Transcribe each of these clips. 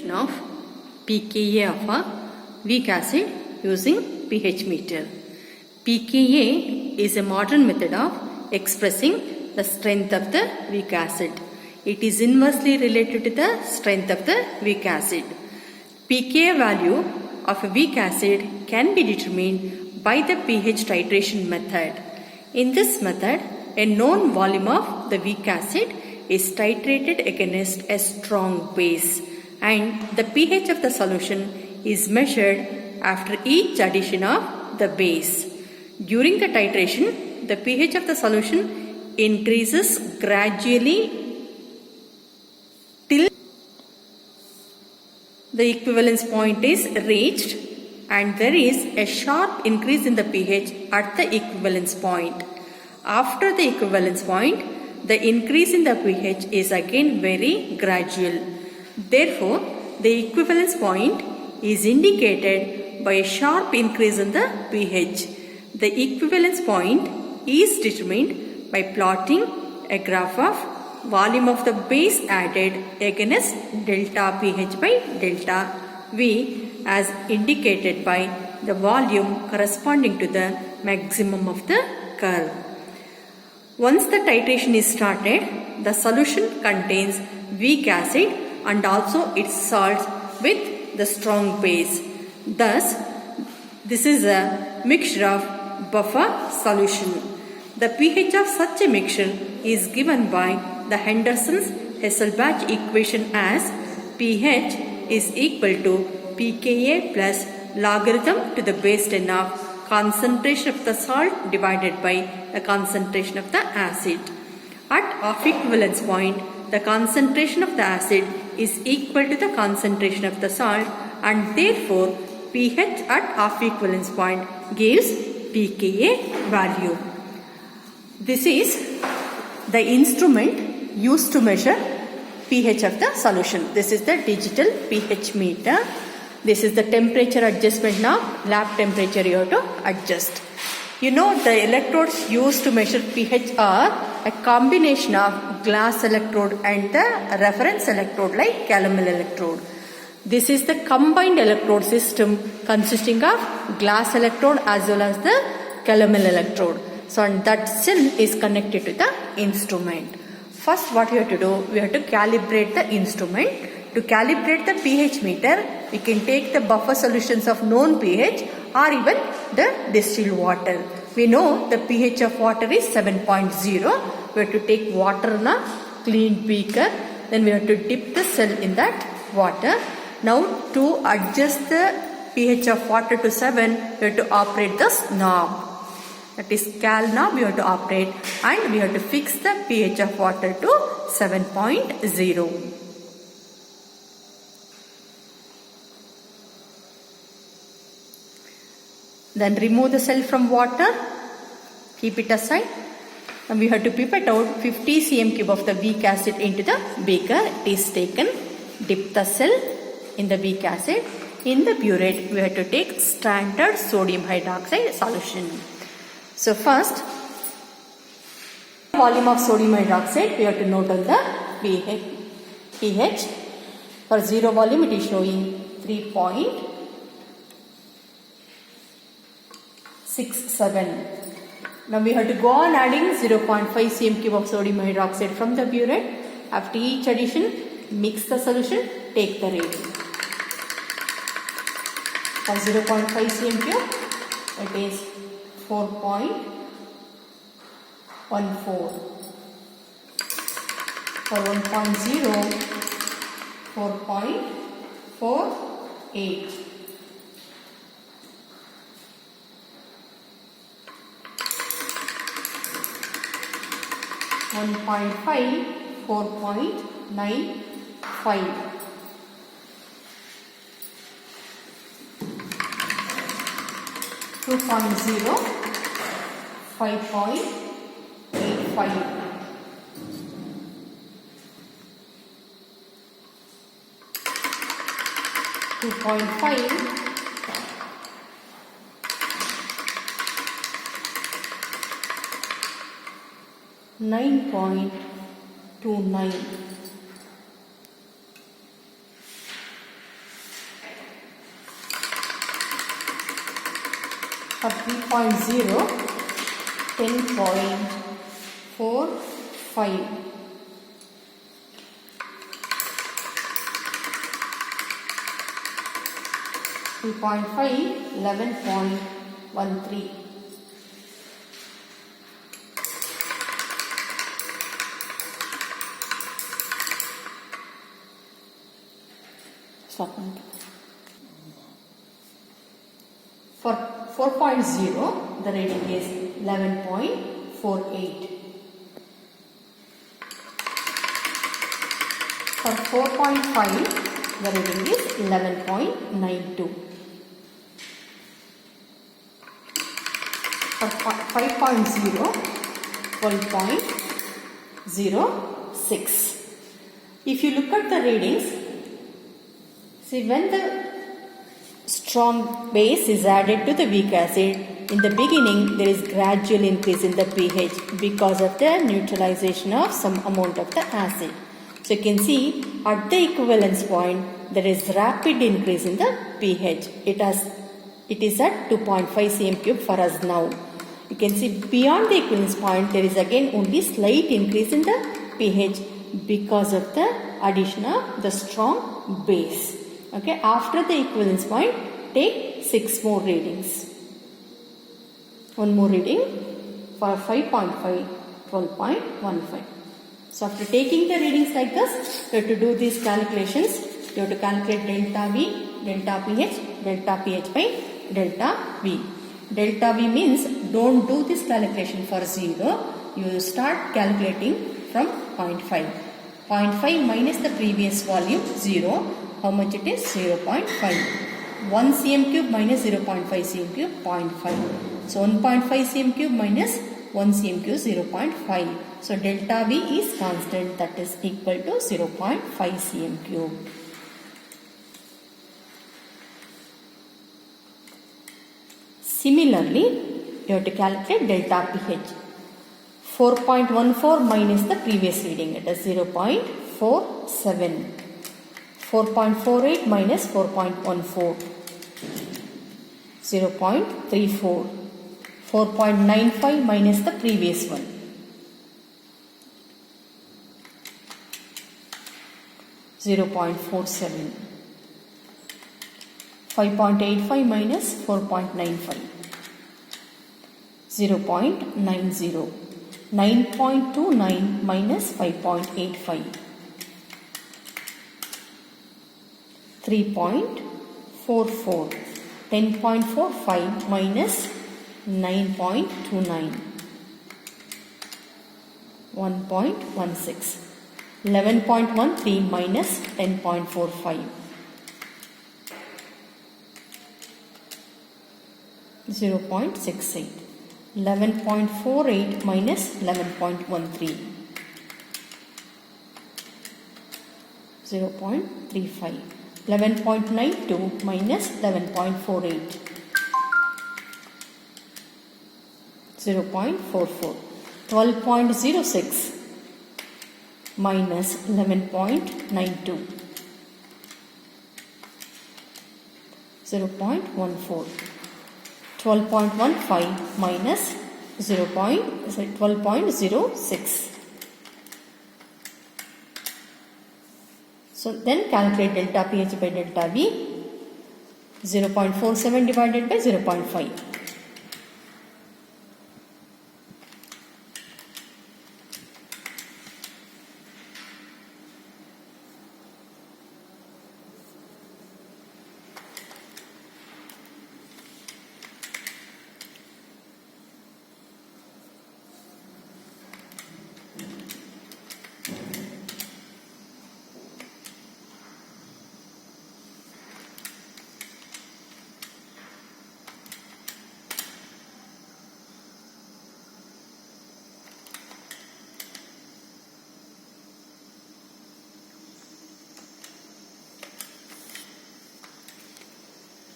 calculation of pKa of a weak acid using pH meter. pKa is a modern method of expressing the strength of the weak acid. It is inversely related to the strength of the weak acid. pKa value of a weak acid can be determined by the pH titration method. In this method, a known volume of the weak acid is titrated against a strong base, and the pH of the solution is measured after each addition of the base. During the titration, the pH of the solution increases gradually till the equivalence point is reached, and there is a sharp increase in the pH at the equivalence point. After the equivalence point, the increase in the pH is again very gradual. Therefore, the equivalence point is indicated by a sharp increase in the pH. The equivalence point is determined by plotting a graph of volume of the base added against delta pH by delta V as indicated by the volume corresponding to the maximum of the curve. Once the titration is started, the solution contains weak acid and also its salts with the strong base. Thus, this is a mixture of buffer solution. The pH of such a mixture is given by the Henderson-Hasselbalch equation as pH is equal to pKa plus logarithm to the base 10 of concentration of the salt divided by the concentration of the acid. At off equivalence point, the concentration of the acid is equal to the concentration of the salt, and therefore pH at off equivalence point gives pKa value. This is the instrument used to measure pH of the solution. This is the digital pH meter. This is the temperature adjustment. Now lab temperature you have to adjust. You know, the electrodes used to measure pH are a combination of glass electrode and the reference electrode like calomel electrode. This is the combined electrode system consisting of glass electrode as well as the calomel electrode. So, and that cell is connected to the instrument. First, what you have to do, we have to calibrate the instrument. To calibrate the pH meter, we can take the buffer solutions of known pH or even the distilled water. We know the pH of water is 7.0. We have to take water in a clean beaker. Then we have to dip the cell in that water. Now, to adjust the pH of water to 7, we have to operate this knob. That is cal knob we have to operate, and we have to fix the pH of water to 7.0. Then remove the cell from water, keep it aside, and we have to pipette out 50 cm cube of the weak acid into the beaker. It is taken, dip the cell in the weak acid. In the burette, we have to take standard sodium hydroxide solution. So first, volume of sodium hydroxide, we have to note on the pH. For 0 volume, it is showing 3.67. Now we have to go on adding 0.5 cm cube of sodium hydroxide from the burette. After each addition, mix the solution, take the reading. For 0.5 cm cube, it is 4.14. For 1.0, 4.48. (1.5) 4.95. 2.0 5.85. 2.5 9.29. For 3.0, 10.45. 3.5, 11.13. Stop. For 4.0, the reading is 11.48. For 4.5, the reading is 11.92. For 5.0, 12.06. If you look at the readings, see, when the strong base is added to the weak acid, in the beginning there is gradual increase in the pH because of the neutralization of some amount of the acid. So you can see at the equivalence point there is rapid increase in the pH. It is at 2.5 cm³ for us now. You can see beyond the equivalence point there is again only slight increase in the pH because of the addition of the strong base. Okay, after the equivalence point, take 6 more readings. One more reading for 5.5, 12.15. So after taking the readings like this, you have to do these calculations. You have to calculate delta V, delta pH by delta V. Delta V means don't do this calculation for 0. You start calculating from 0.5. 0.5 minus the previous volume 0. How much it is? 0.5. 1 cm³ minus 0.5 cm³, 0.5. So 1.5 cm³ minus 1 cm³, 0.5. So delta V is constant, that is equal to 0.5 cm³. Similarly, you have to calculate delta pH. 4.14 minus the previous reading, it is 0.47. 4.48 minus 4.14, 0.34. 4.95 minus the previous one, 0.47. 5.85 minus 4.95, 0.90. 9.29 minus 5.85, 3.44. 10.45 minus 9.29, 1.16. 11.13 minus 10.45, 0.68. 11.48 minus 11.13, 0.35. 11.92 minus 11.48, 0.44. 12.06 minus 11.92, 0.14. 12.15 minus 12.06. So then calculate delta pH by delta V. 0.47 divided by 0.5.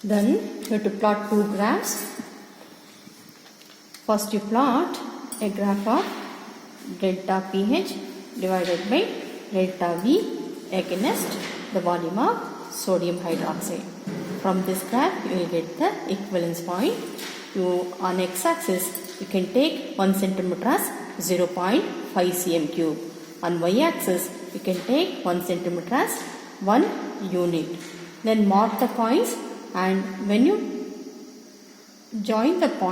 Then you have to plot two graphs. First you plot a graph of delta pH divided by delta V against the volume of sodium hydroxide. From this graph you will get the equivalence point. on x-axis you can take 1 centimeter as 0.5 cm cube. On y-axis you can take 1 centimeter as 1 unit. Then mark the points, and when you join the points